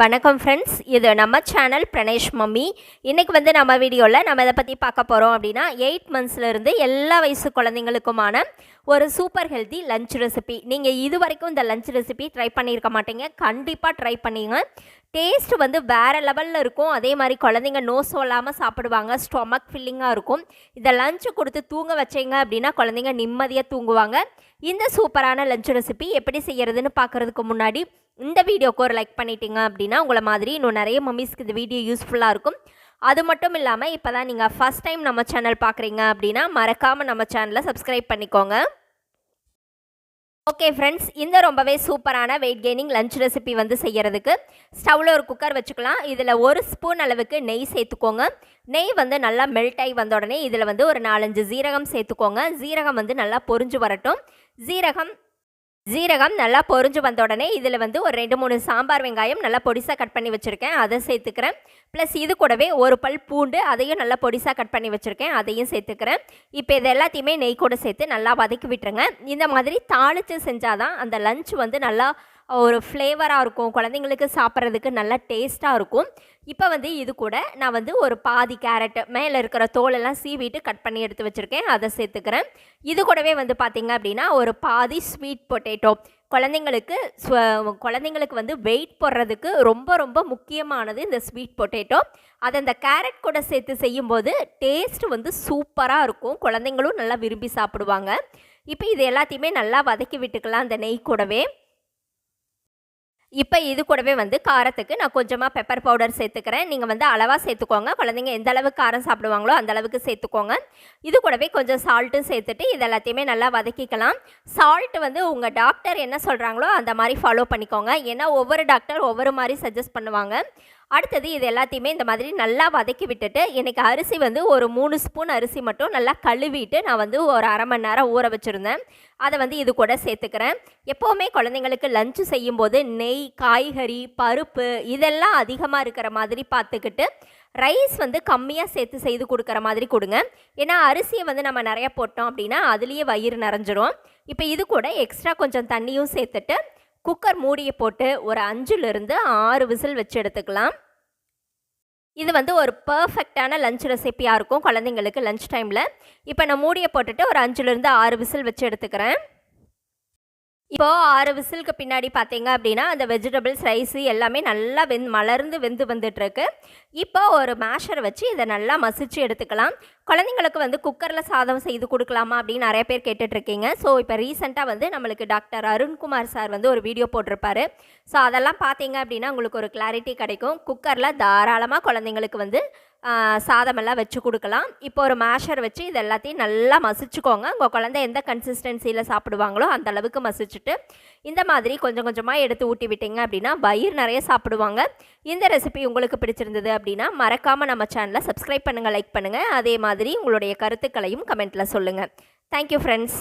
வணக்கம் ஃப்ரெண்ட்ஸ், இது நம்ம சேனல் பிரணேஷ் மம்மி. இன்றைக்கி வந்து நம்ம வீடியோவில் நம்ம இதை பற்றி பார்க்க போகிறோம் அப்படின்னா 8 மந்த்ஸ்லேருந்து எல்லா வயசு குழந்தைங்களுக்குமான ஒரு சூப்பர் ஹெல்த்தி லஞ்ச் ரெசிபி. நீங்கள் இது வரைக்கும் இந்த லஞ்ச் ரெசிபி ட்ரை பண்ணியிருக்க மாட்டீங்க, கண்டிப்பாக ட்ரை பண்ணிங்க. டேஸ்ட் வந்து வேறு லெவலில் இருக்கும். அதே மாதிரி குழந்தைங்க நோ சொல்லாமல் சாப்பிடுவாங்க, ஸ்டொமக் ஃபில்லிங்காக இருக்கும். இதை லஞ்சு கொடுத்து தூங்க வச்சிங்க அப்படின்னா குழந்தைங்க நிம்மதியாக தூங்குவாங்க. இந்த சூப்பரான லஞ்ச் ரெசிபி எப்படி செய்கிறதுன்னு பார்க்குறதுக்கு முன்னாடி இந்த வீடியோக்கு ஒரு லைக் பண்ணிட்டீங்க அப்படின்னா உங்களை மாதிரி இன்னும் நிறைய மம்மிஸ்க்கு இந்த வீடியோ யூஸ்ஃபுல்லாக இருக்கும். அது மட்டும் இல்லாமல் இப்போ தான் நீங்கள் ஃபஸ்ட் டைம் நம்ம சேனல் பார்க்குறீங்க அப்படின்னா மறக்காமல் நம்ம சேனலை சப்ஸ்கிரைப் பண்ணிக்கோங்க. ஓகே ஃப்ரெண்ட்ஸ், இந்த ரொம்பவே சூப்பரான வெயிட் கெய்னிங் லஞ்ச் ரெசிபி வந்து செய்கிறதுக்கு ஸ்டவ்வில் ஒரு குக்கர் வச்சுக்கலாம். இதில் 1 ஸ்பூன் அளவுக்கு நெய் சேர்த்துக்கோங்க. நெய் வந்து நல்லா மெல்ட் ஆகி வந்த உடனே இதில் வந்து ஒரு 4-5 ஜீரகம் சேர்த்துக்கோங்க. ஜீரகம் வந்து நல்லா பொரிஞ்சு வரட்டும். ஜீரகம் நல்லா பொரிஞ்சு வந்த உடனே இதில் வந்து ஒரு 2-3 சாம்பார் வெங்காயம் நல்லா பொடிசாக கட் பண்ணி வச்சுருக்கேன், அதை சேர்த்துக்கிறேன். ப்ளஸ் இது கூடவே ஒரு பல் பூண்டு, அதையும் நல்லா பொடிசாக கட் பண்ணி வச்சுருக்கேன், அதையும் சேர்த்துக்கிறேன். இப்போ இது எல்லாத்தையுமே நெய் கூட சேர்த்து நல்லா வதக்கி விட்டுருங்க. இந்த மாதிரி தாளித்து செஞ்சால் தான் அந்த லஞ்ச் வந்து நல்லா ஒரு ஃப்ளேவராக இருக்கும், குழந்தைங்களுக்கு சாப்பிட்றதுக்கு நல்லா டேஸ்ட்டாக இருக்கும். இப்போ வந்து இது கூட நான் வந்து ஒரு பாதி கேரட் மேலே இருக்கிற தோலெல்லாம் சீவிட்டு கட் பண்ணி எடுத்து வச்சுருக்கேன், அதை சேர்த்துக்கிறேன். இது கூடவே வந்து பார்த்திங்க அப்படின்னா ஒரு பாதி ஸ்வீட் பொட்டேட்டோ. குழந்தைங்களுக்கு வந்து வெயிட் போடுறதுக்கு ரொம்ப ரொம்ப முக்கியமானது இந்த ஸ்வீட் பொட்டேட்டோ. அதை இந்த கேரட் கூட சேர்த்து செய்யும்போது டேஸ்ட் வந்து சூப்பராக இருக்கும், குழந்தைங்களும் நல்லா விரும்பி சாப்பிடுவாங்க. இப்போ இது எல்லாத்தையுமே நல்லா வதக்கி விட்டுக்கலாம் அந்த நெய் கூடவே. இப்போ இது கூடவே வந்து காரத்துக்கு நான் கொஞ்சமாக பெப்பர் பவுடர் சேர்த்துக்கிறேன். நீங்கள் வந்து அளவாக சேர்த்துக்கோங்க, குழந்தைங்க எந்த அளவுக்கு காரம் சாப்பிடுவாங்களோ அந்த அளவுக்கு சேர்த்துக்கோங்க. இது கூடவே கொஞ்சம் சால்ட்டும் சேர்த்துட்டு இது எல்லாத்தையுமே நல்லா வதக்கிக்கலாம். சால்ட் வந்து உங்கள் டாக்டர் என்ன சொல்கிறாங்களோ அந்த மாதிரி ஃபாலோ பண்ணிக்கோங்க, ஏன்னா ஒவ்வொரு டாக்டர் ஒவ்வொரு மாதிரி சஜஸ்ட் பண்ணுவாங்க. அடுத்தது இது எல்லாத்தையுமே இந்த மாதிரி நல்லா வதக்கி விட்டுட்டு, எனக்கு அரிசி வந்து ஒரு 3 ஸ்பூன் அரிசி மட்டும் நல்லா கழுவிட்டு நான் வந்து ஒரு அரை மணி நேரம் ஊற வச்சுருந்தேன், அதை வந்து இது கூட சேர்த்துக்கிறேன். எப்போவுமே குழந்தைங்களுக்கு லஞ்சு செய்யும்போது நெய், காய்கறி, பருப்பு இதெல்லாம் அதிகமாக இருக்கிற மாதிரி பார்த்துக்கிட்டு ரைஸ் வந்து கம்மியாக சேர்த்து செய்து கொடுக்குற மாதிரி கொடுங்க. ஏன்னா அரிசியை வந்து நம்ம நிறையா போட்டோம் அப்படின்னா அதுலேயே வயிறு நிறைஞ்சிரும். இப்போ இது கூட எக்ஸ்ட்ரா கொஞ்சம் தண்ணியும் சேர்த்துட்டு குக்கர் மூடியை போட்டு ஒரு 5-6 விசில் வச்சு எடுத்துக்கலாம். இது வந்து ஒரு பர்ஃபெக்டான லஞ்ச் ரெசிப்பியாக இருக்கும் குழந்தைங்களுக்கு லஞ்ச் டைமில். இப்போ நான் மூடியை போட்டுட்டு ஒரு 5-6 விசில் வச்சு எடுத்துக்கிறேன். இப்போது 6 விசிலுக்கு பின்னாடி பார்த்தீங்க அப்படின்னா அந்த வெஜிடபிள்ஸ், ரைஸு எல்லாமே நல்லா மலர்ந்து வெந்து வந்துட்டுருக்கு. இப்போ ஒரு மேஷரை வச்சு இதை நல்லா மசிச்சு எடுத்துக்கலாம். குழந்தைங்களுக்கு வந்து குக்கரில் சாதம் செய்து கொடுக்கலாமா அப்படின்னு நிறைய பேர் கேட்டுட்ருக்கீங்க. ஸோ இப்போ ரீசெண்டாக வந்து நம்மளுக்கு டாக்டர் அருண்குமார் சார் வந்து ஒரு வீடியோ போட்டிருப்பாரு. ஸோ அதெல்லாம் பார்த்தீங்க அப்படின்னா உங்களுக்கு ஒரு கிளாரிட்டி கிடைக்கும். குக்கரில் தாராளமாக குழந்தைங்களுக்கு வந்து சாதமெல்லாம் வச்சு கொடுக்கலாம். இப்போ ஒரு மேஷர் வச்சு இது எல்லாத்தையும் நல்லா மசிச்சுக்கோங்க. உங்கள் குழந்தை எந்த கன்சிஸ்டன்சியில் சாப்பிடுவாங்களோ அந்த அளவுக்கு மசிச்சுட்டு இந்த மாதிரி கொஞ்சம் கொஞ்சமாக எடுத்து ஊட்டி விட்டீங்க அப்படின்னா வயிறு நிறைய சாப்பிடுவாங்க. இந்த ரெசிபி உங்களுக்கு பிடிச்சிருந்தது அப்படின்னா மறக்காமல் நம்ம சேனலை சப்ஸ்கிரைப் பண்ணுங்கள், லைக் பண்ணுங்கள். அதே மாதிரி உங்களுடைய கருத்துக்களையும் கமெண்ட்டில் சொல்லுங்கள். Thank you friends.